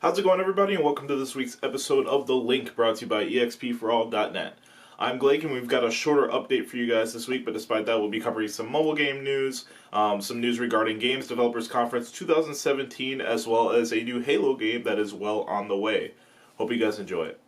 How's it going, everybody, and welcome to this week's episode of The Link, brought to you by expforall.net. I'm Blake, and we've got a shorter update for you guys this week, but despite that, we'll be covering some mobile game news, some news regarding Games Developers Conference 2017, as well as a new Halo game that is well on the way. Hope you guys enjoy it.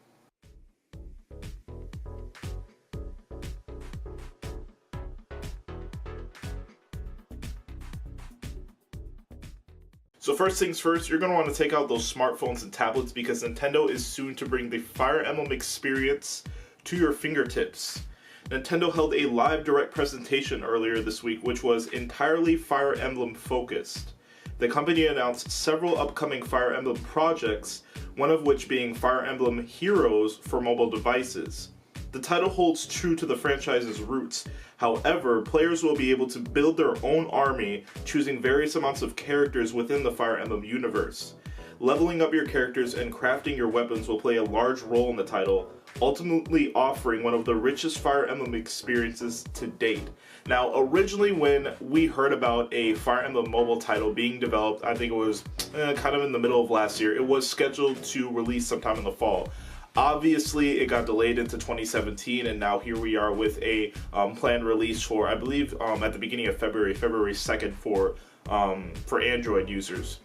So first things first, you're going to want to take out those smartphones and tablets because Nintendo is soon to bring the Fire Emblem experience to your fingertips. Nintendo held a live direct presentation earlier this week which was entirely Fire Emblem focused. The company announced several upcoming Fire Emblem projects, one of which being Fire Emblem Heroes for mobile devices. The title holds true to the franchise's roots. However, players will be able to build their own army, choosing various amounts of characters within the Fire Emblem universe. Leveling up your characters and crafting your weapons will play a large role in the title, ultimately offering one of the richest Fire Emblem experiences to date. Now, originally when we heard about a Fire Emblem mobile title being developed, I think it was kind of in the middle of last year, it was scheduled to release sometime in the fall. Obviously, it got delayed into 2017, and now here we are with a planned release for, I believe, at the beginning of February 2nd for Android users.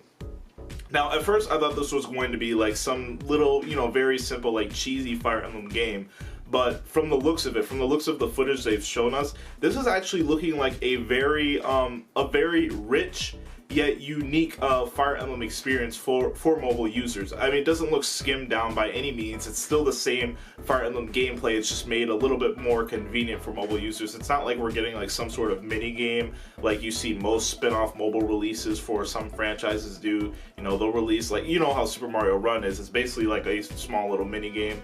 Now, at first, I thought this was going to be like some little, very simple, like cheesy Fire Emblem game. But from the looks of it, from the looks of the footage they've shown us, this is actually looking like a very rich yet unique Fire Emblem experience for mobile users. I mean, it doesn't look skimmed down by any means. It's still the same Fire Emblem gameplay. It's just made a little bit more convenient for mobile users. It's not like we're getting like some sort of mini game like you see most spin-off mobile releases for some franchises do. They'll release like, how Super Mario Run is. It's basically like a small little mini game.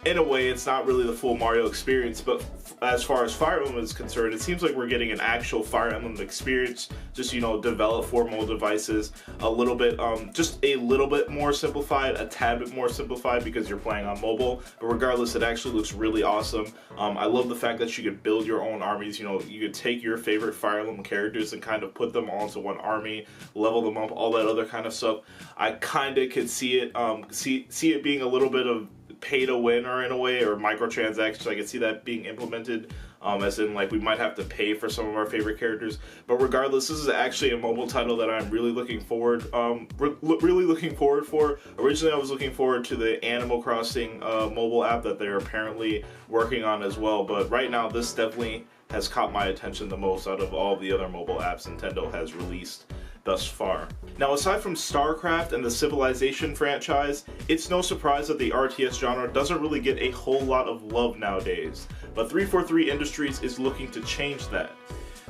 In a way, it's not really the full Mario experience, but as far as Fire Emblem is concerned, it seems like we're getting an actual Fire Emblem experience, just, developed for mobile devices, a little bit, just a little bit more simplified, a tad bit more simplified because you're playing on mobile, but regardless, it actually looks really awesome. I love the fact that you could build your own armies, you could take your favorite Fire Emblem characters and kind of put them all into one army, level them up, all that other kind of stuff. I kind of could see it, see it being a little bit of pay to win or in a way, or microtransactions. I can see that being implemented, as in like we might have to pay for some of our favorite characters. But regardless, this is actually a mobile title that I'm really looking forward for. Originally, I was looking forward to the Animal Crossing mobile app that they're apparently working on as well. But right now, this definitely has caught my attention the most out of all the other mobile apps Nintendo has released thus far. Now, aside from StarCraft and the Civilization franchise, it's no surprise that the RTS genre doesn't really get a whole lot of love nowadays, but 343 Industries is looking to change that.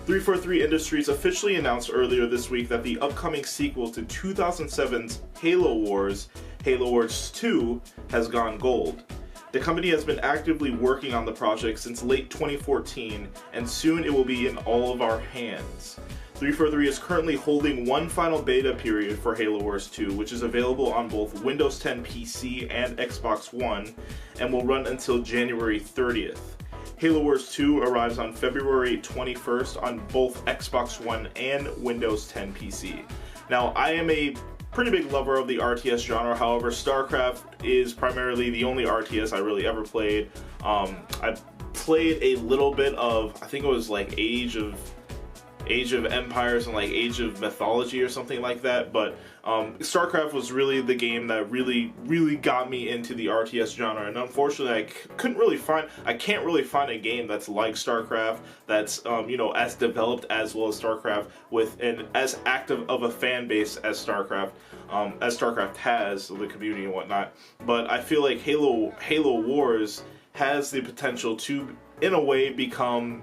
343 Industries officially announced earlier this week that the upcoming sequel to 2007's Halo Wars, Halo Wars 2, has gone gold. The company has been actively working on the project since late 2014, and soon it will be in all of our hands. 343 is currently holding one final beta period for Halo Wars 2, which is available on both Windows 10 PC and Xbox One, and will run until January 30th. Halo Wars 2 arrives on February 21st on both Xbox One and Windows 10 PC. Now, I am a pretty big lover of the RTS genre. However, StarCraft is primarily the only RTS I really ever played. I played a little bit of, I think it was like Age of Empires and like Age of Mythology or something like that, but StarCraft was really the game that really got me into the RTS genre, and unfortunately I can't really find a game that's like StarCraft, that's as developed as well as StarCraft, with an as active of a fan base as StarCraft has, the community and whatnot. But I feel like Halo Wars has the potential to, in a way, become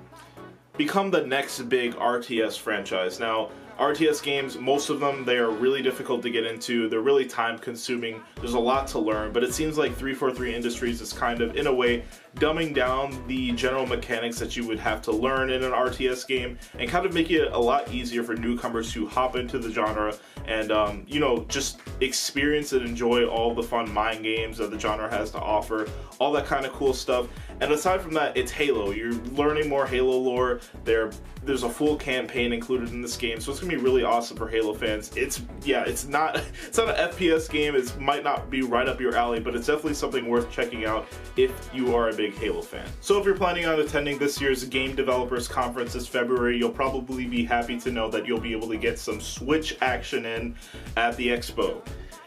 the next big RTS franchise. Now, RTS games, most of them, they are really difficult to get into. They're really time consuming. There's a lot to learn, but it seems like 343 Industries is kind of, in a way, dumbing down the general mechanics that you would have to learn in an RTS game and kind of making it a lot easier for newcomers to hop into the genre and, just experience and enjoy all the fun mind games that the genre has to offer, all that kind of cool stuff. And aside from that, it's Halo. You're learning more Halo lore. There's a full campaign included in this game, so it's gonna be really awesome for Halo fans. It's not an FPS game. It might not be right up your alley, but it's definitely something worth checking out if you are a big Halo fan. So if you're planning on attending this year's Game Developers Conference this February, you'll probably be happy to know that you'll be able to get some Switch action in at the expo.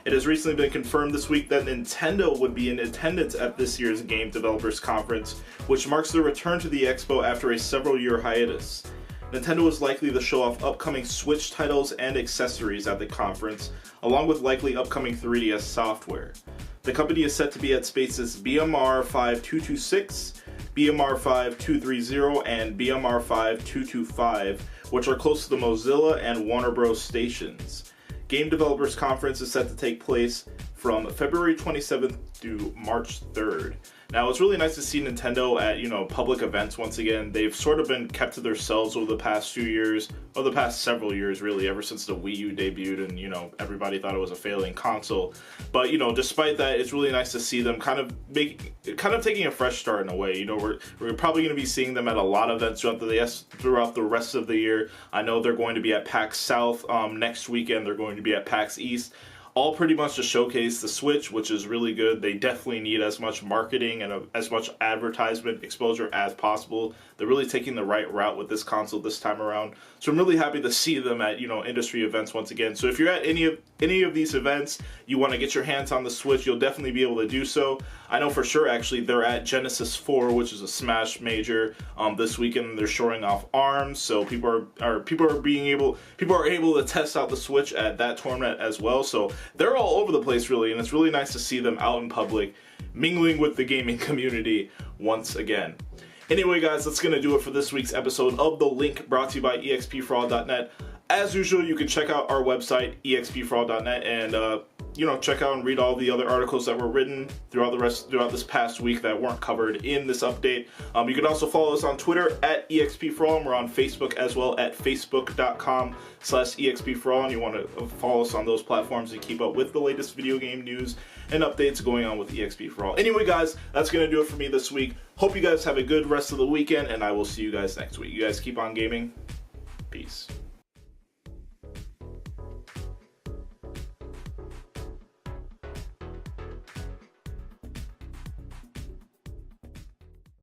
It has recently been confirmed this week that Nintendo would be in attendance at this year's Game Developers Conference, which marks their return to the expo after a several-year hiatus. Nintendo is likely to show off upcoming Switch titles and accessories at the conference, along with likely upcoming 3DS software. The company is set to be at spaces BMR 5226, BMR 5230, and BMR 5225, which are close to the Mozilla and Warner Bros. Stations. Game Developers Conference is set to take place from February 27th through March 3rd. Now, it's really nice to see Nintendo at, public events once again. They've sort of been kept to themselves over the past few years, or the past several years, really, ever since the Wii U debuted and, everybody thought it was a failing console. But, despite that, it's really nice to see them kind of taking a fresh start in a way. We're probably going to be seeing them at a lot of events throughout the rest of the year. I know they're going to be at PAX South next weekend. They're going to be at PAX East. All pretty much to showcase the Switch, which is really good. They definitely need as much marketing and as much advertisement exposure as possible. They're really taking the right route with this console this time around. So I'm really happy to see them at, industry events once again. So if you're at any of these events, you want to get your hands on the Switch, you'll definitely be able to do so. I know for sure, actually, they're at Genesis 4, which is a Smash major this weekend. They're showing off ARMS, so people are able to test out the Switch at that tournament as well. So they're all over the place, really, and it's really nice to see them out in public, mingling with the gaming community once again. Anyway, guys, that's going to do it for this week's episode of The Link, brought to you by expforall.net. As usual, you can check out our website, expforall.net, and check out and read all the other articles that were written throughout this past week that weren't covered in this update. You can also follow us on Twitter at expforall, and we're on Facebook as well at facebook.com/expforall, and you want to follow us on those platforms to keep up with the latest video game news and updates going on with EXP for All. Anyway, guys, that's going to do it for me this week. Hope you guys have a good rest of the weekend, and I will see you guys next week. You guys keep on gaming. Peace.